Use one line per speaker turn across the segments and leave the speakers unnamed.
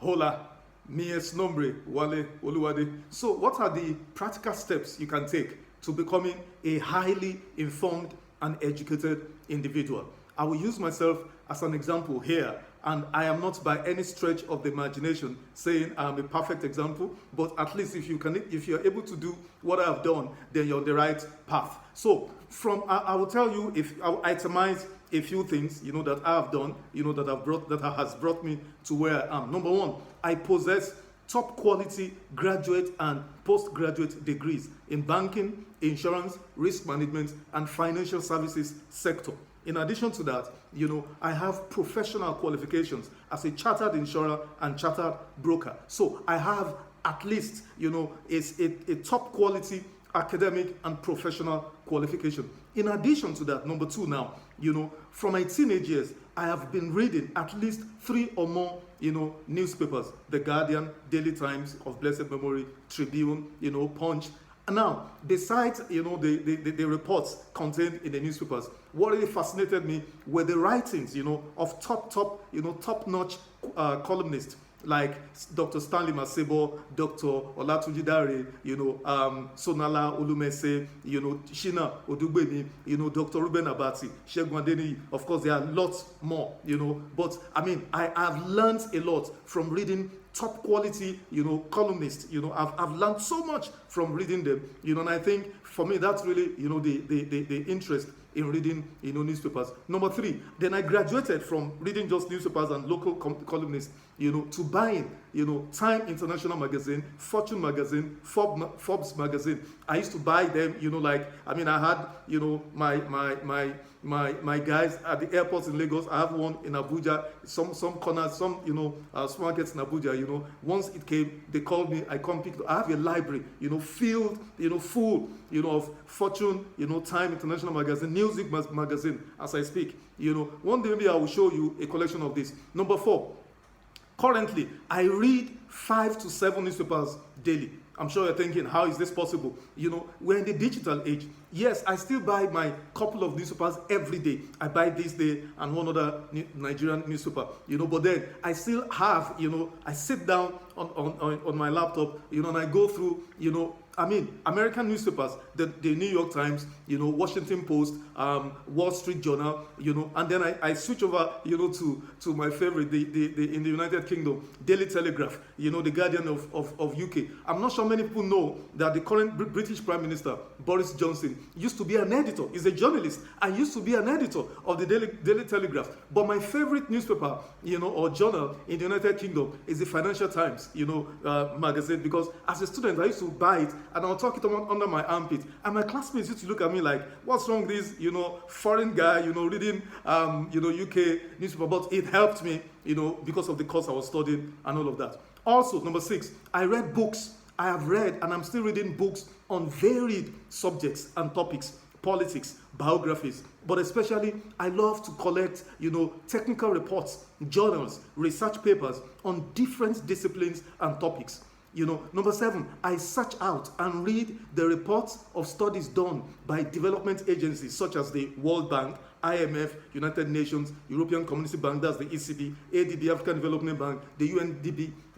Hola, mi es nombre Wale Oluwade. So, what are the practical steps you can take to becoming a highly informed and educated individual? I will use myself as an example here, and I am not by any stretch of the imagination saying I'm a perfect example, but at least if you're able to do what I have done, then you're on the right path. So, I will tell you, if I will itemize a few things, that I have done, that has brought me to where I am. Number one, I possess top quality graduate and postgraduate degrees in banking, insurance, risk management, and financial services sector. In addition to that, I have professional qualifications as a chartered insurer and chartered broker. So I have at least, a top quality academic and professional qualification. In addition to that, number two now, from my teenage years, I have been reading at least 3 or more, newspapers: The Guardian, Daily Times of blessed memory, Tribune, Punch. And now, besides, the reports contained in the newspapers, what really fascinated me were the writings, of top-notch columnists like Dr. Stanley Masebo, Dr. Olatunji Dare, Sonala Olumese, Shina Odugbemi, Dr. Ruben Abati, Segun Adeniyi. Of course, there are lots more, but I have learned a lot from reading top quality, columnists. I've learned so much from reading them, and I think for me that's really, the interest in reading, newspapers. Number 3, then I graduated from reading just newspapers and local columnists, to buying, Time International Magazine, Fortune Magazine, Forbes Magazine. I used to buy them, I had, my guys at the airports in Lagos. I have one in Abuja, some corners, some supermarkets in Abuja. Once it came, they called me. I come pick it. I have a library, filled, full, of Fortune, Time International Magazine, Newsweek magazine. As I speak, one day maybe I will show you a collection of this. Number 4, currently I read 5 to 7 newspapers daily. I'm sure you're thinking, how is this possible? We're in the digital age. Yes, I still buy my couple of newspapers every day. I buy This Day and one other Nigerian newspaper, but then I still have, I sit down on my laptop, and I go through, American newspapers, the New York Times, Washington Post, Wall Street Journal, and then I switch over, to my favorite, the in the United Kingdom, Daily Telegraph, the Guardian of UK. I'm not sure many people know that the current British Prime Minister, Boris Johnson, used to be an editor. He's a journalist and used to be an editor of the Daily Telegraph. But my favorite newspaper, or journal in the United Kingdom is the Financial Times, magazine, because as a student I used to buy it and I'll tuck it under my armpit, and my classmates used to look at me like, what's wrong with this, foreign guy, reading, UK newspaper. But it helped me, because of the course I was studying and all of that. Also, number 6, I read books. I have read and I'm still reading books on varied subjects and topics: politics, biographies, but especially I love to collect, technical reports, journals, research papers on different disciplines and topics. Number 7, I search out and read the reports of studies done by development agencies such as the World Bank, IMF, United Nations, European Community Bank, that's the ECB, ADB, African Development Bank, the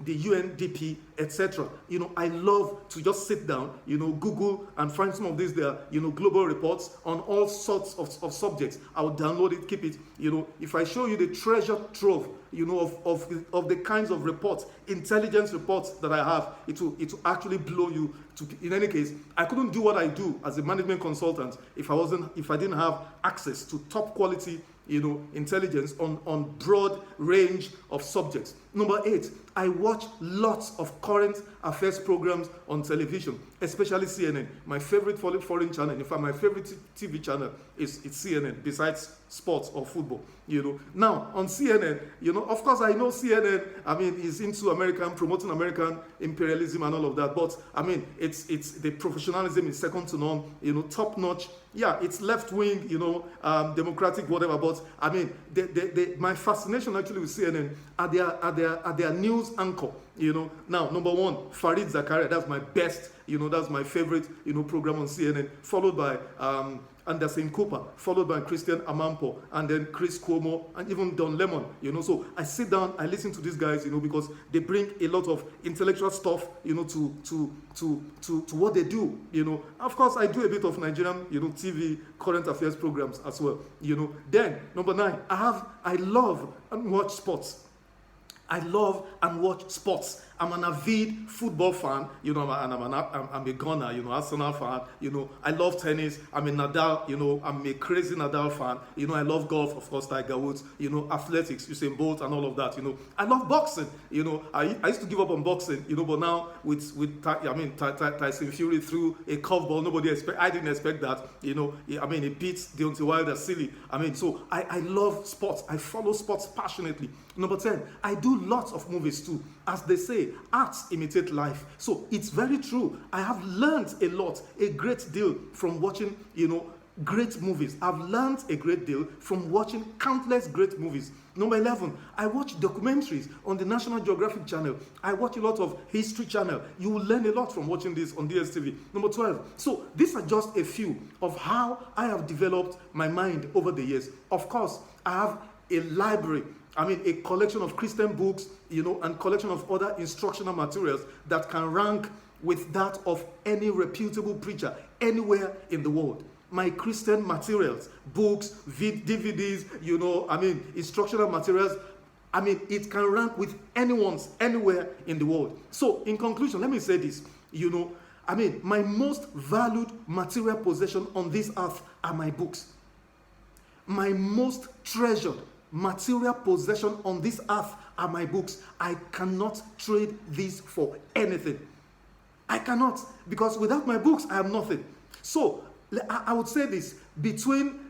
UNDP, etc. I love to just sit down, Google and find some of these there, global reports on all sorts of subjects. I will download it, keep it. If I show you the treasure trove, of the kinds of reports, intelligence reports that I have, it will actually blow you. In any case, I couldn't do what I do as a management consultant if I didn't have access to top quality, intelligence on broad range of subjects. Number 8, I watch lots of current affairs programs on television, especially CNN. My favorite foreign channel, in fact, my favorite TV channel is CNN, besides sports or football. Now on CNN, of course I know CNN, is into promoting American imperialism and all of that. But it's the professionalism is second to none. Top notch. Yeah, it's left wing, democratic, whatever. But my fascination actually with CNN are their news anchor. Now number 1, Fareed Zakaria. That's my best. That's my favorite. Program on CNN. Followed by Anderson Cooper, followed by Christian Amanpour, and then Chris Cuomo, and even Don Lemon, So I sit down, I listen to these guys, because they bring a lot of intellectual stuff, to what they do, Of course, I do a bit of Nigerian, TV current affairs programs as well, Then, number 9, I love and watch sports. I love and watch sports. I'm an avid football fan, and I'm a gunner, Arsenal fan, I love tennis, I'm a Nadal, I'm a crazy Nadal fan, I love golf, of course, Tiger Woods, athletics, Usain Bolt and all of that, I love boxing, I used to give up on boxing, but now with Tyson Fury threw a curveball, I didn't expect that, he beats Deontay Wilder silly, so I love sports, I follow sports passionately. Number 10, I do lots of movies too. As they say, arts imitate life. So it's very true. I have learned a lot, a great deal from watching, great movies. I've learned a great deal from watching countless great movies. Number 11, I watch documentaries on the National Geographic Channel. I watch a lot of History Channel. You will learn a lot from watching this on DSTV. Number 12, so these are just a few of how I have developed my mind over the years. Of course, I have a library, a collection of Christian books, and collection of other instructional materials that can rank with that of any reputable preacher anywhere in the world. My Christian materials, books, DVDs, instructional materials, it can rank with anyone's anywhere in the world. So, in conclusion, let me say this, my most valued material possession on this earth are my books. My most treasured material possession on this earth are my books. I cannot trade these for anything. I cannot, because without my books, I am nothing. So, I would say this, between